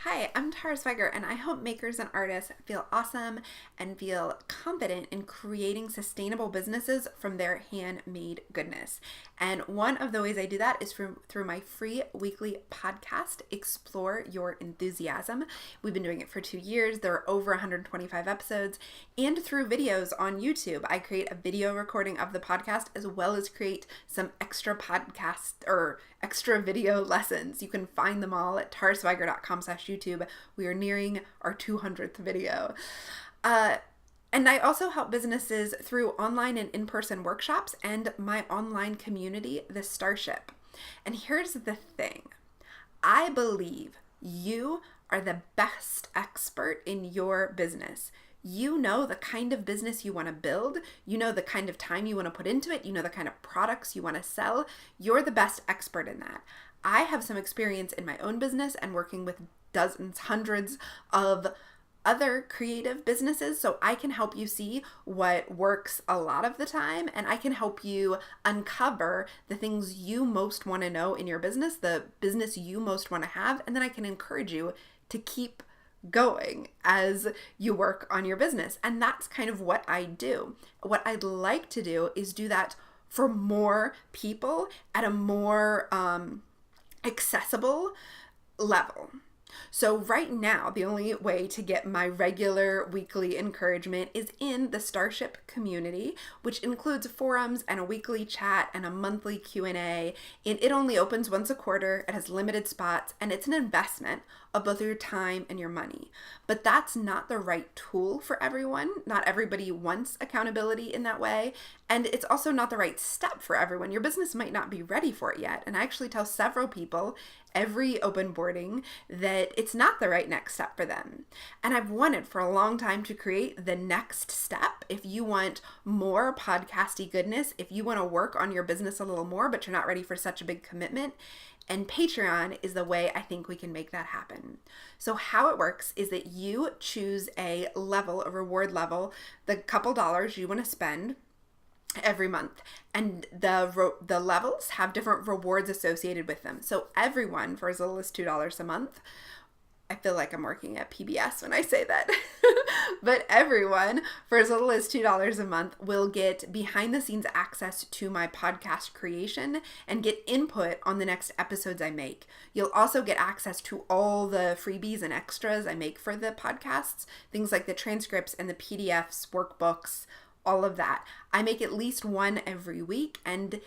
Hi, I'm Tara Swigert, and I help makers and artists feel awesome and feel confident in creating sustainable businesses from their handmade goodness. And one of the ways I do that is through my free weekly podcast, Explore Your Enthusiasm. We've been doing it for 2 years. There are over 125 episodes. And through videos on YouTube, I create a video recording of the podcast as well as create some extra podcast or extra video lessons. You can find them all at taraswigert.com/YouTube. We are nearing our 200th video. And I also help businesses through online and in-person workshops and my online community, The Starship. And here's the thing. I believe you are the best expert in your business. You know the kind of business you want to build. You know the kind of time you want to put into it. You know the kind of products you want to sell. You're the best expert in that. I have some experience in my own business and working with dozens, hundreds of other creative businesses, so I can help you see what works a lot of the time, and I can help you uncover the things you most want to know in your business, the business you most want to have, and then I can encourage you to keep going as you work on your business. And that's kind of what I do. What I'd like to do is do that for more people at a more accessible level. So right now, the only way to get my regular weekly encouragement is in the Starship community, which includes forums and a weekly chat and a monthly Q&A. And it only opens once a quarter. It has limited spots, and it's an investment of both your time and your money. But that's not the right tool for everyone. Not everybody wants accountability in that way. And it's also not the right step for everyone. Your business might not be ready for it yet. And I actually tell several people every open boarding that it's not the right next step for them. And I've wanted for a long time to create the next step. If you want more podcasty goodness, if you want to work on your business a little more, but you're not ready for such a big commitment, and Patreon is the way I think we can make that happen. So how it works is that you choose a level, a reward level, the couple dollars you want to spend every month, and the levels have different rewards associated with them. So everyone, for as little as $2 a month, I feel like I'm working at PBS when I say that, but everyone, for as little as $2 a month, will get behind the scenes access to my podcast creation and get input on the next episodes I make. You'll also get access to all the freebies and extras I make for the podcasts, things like the transcripts and the PDFs, workbooks, all of that. I make at least one every week, and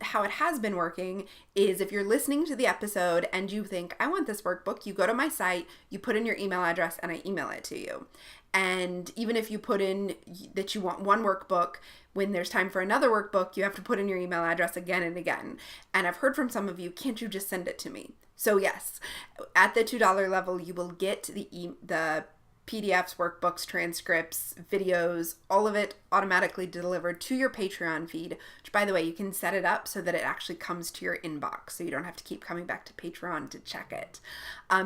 how it has been working is if you're listening to the episode and you think, I want this workbook, you go to my site, you put in your email address, and I email it to you. And even if you put in that you want one workbook, when there's time for another workbook, you have to put in your email address again and again. And I've heard from some of you, can't you just send it to me? So yes, at the $2 level, you will get the PDFs, workbooks, transcripts, videos, all of it automatically delivered to your Patreon feed, which, by the way, you can set it up so that it actually comes to your inbox, so you don't have to keep coming back to Patreon to check it.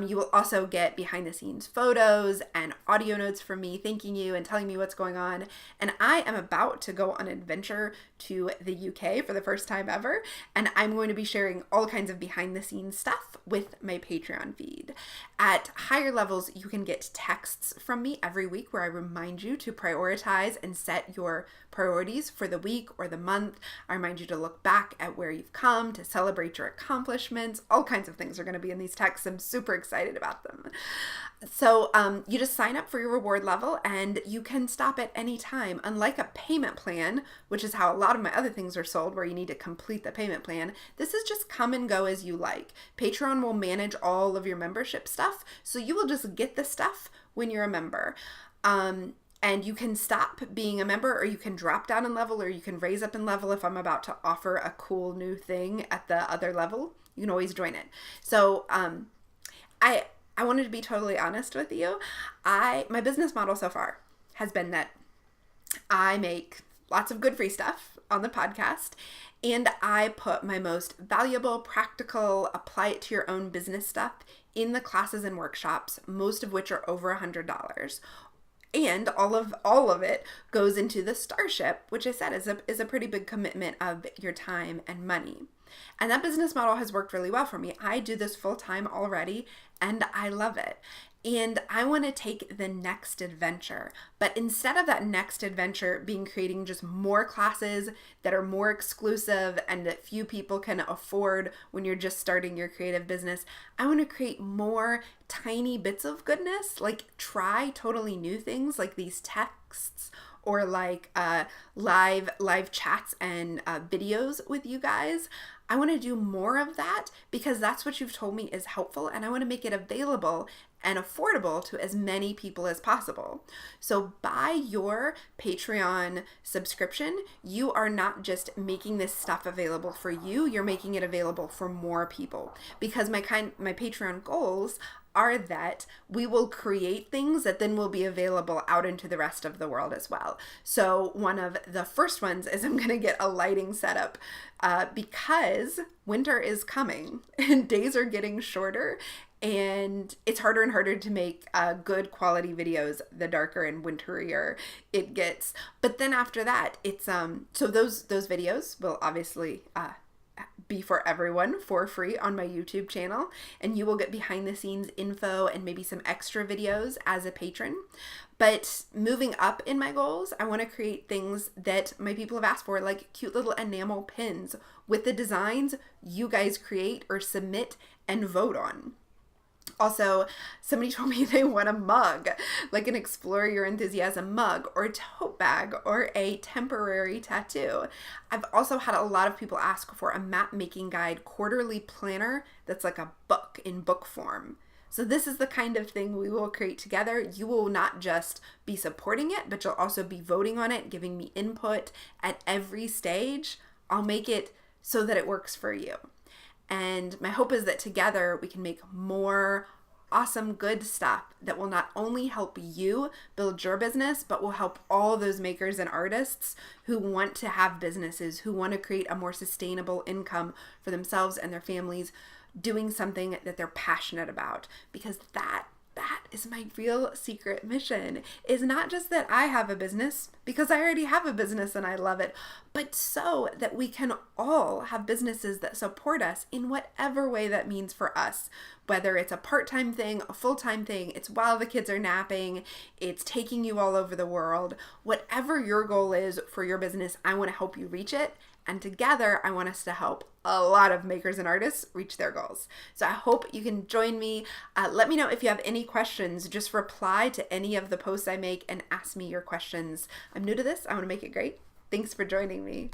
You will also get behind the scenes photos and audio notes from me thanking you and telling me what's going on. And I am about to go on an adventure to the UK for the first time ever, and I'm going to be sharing all kinds of behind the scenes stuff with my Patreon feed. At higher levels, you can get texts from me every week where I remind you to prioritize and set your priorities for the week or the month. I remind you to look back at where you've come, to celebrate your accomplishments. All kinds of things are going to be in these texts. I'm super excited about them. So you just sign up for your reward level and you can stop at any time. Unlike a payment plan, which is how a lot of my other things are sold, where you need to complete the payment plan, this is just come and go as you like. Patreon will manage all of your membership stuff, so you will just get the stuff when you're a member. And you can stop being a member, or you can drop down in level, or you can raise up in level if I'm about to offer a cool new thing at the other level. You can always join it. So I wanted to be totally honest with you. My business model so far has been that I make lots of good free stuff on the podcast, and I put my most valuable, practical, apply it to your own business stuff in the classes and workshops, most of which are over $100. And all of it goes into the Starship, which I said is a pretty big commitment of your time and money. And that business model has worked really well for me. I do this full time already, and I love it. And I want to take the next adventure. But instead of that next adventure being creating just more classes that are more exclusive and that few people can afford when you're just starting your creative business, I want to create more tiny bits of goodness, like try totally new things like these texts or like live chats and videos with you guys. I want to do more of that because that's what you've told me is helpful, and I want to make it available and affordable to as many people as possible. So by your Patreon subscription, you are not just making this stuff available for you, you're making it available for more people, because my Patreon goals are that we will create things that then will be available out into the rest of the world as well. So one of the first ones is I'm going to get a lighting setup because winter is coming and days are getting shorter, and it's harder and harder to make good quality videos the darker and winterier it gets. But then after that, it's so those videos will obviously be for everyone for free on my YouTube channel, and you will get behind the scenes info and maybe some extra videos as a patron. But moving up in my goals, I want to create things that my people have asked for, like cute little enamel pins with the designs you guys create or submit and vote on. Also, somebody told me they want a mug, like an Explore Your Enthusiasm mug or a tote bag or a temporary tattoo. I've also had a lot of people ask for a map making guide quarterly planner that's like a book in book form. So this is the kind of thing we will create together. You will not just be supporting it, but you'll also be voting on it, giving me input at every stage. I'll make it so that it works for you. And my hope is that together we can make more awesome, good stuff that will not only help you build your business, but will help all those makers and artists who want to have businesses, who want to create a more sustainable income for themselves and their families, doing something that they're passionate about. Because that is my real secret mission, is not just that I have a business, because I already have a business and I love it, but so that we can all have businesses that support us in whatever way that means for us. Whether it's a part-time thing, a full-time thing, it's while the kids are napping, it's taking you all over the world. Whatever your goal is for your business, I want to help you reach it. And together, I want us to help a lot of makers and artists reach their goals. So I hope you can join me. Let me know if you have any questions. Just reply to any of the posts I make and ask me your questions. I'm new to this. I want to make it great. Thanks for joining me.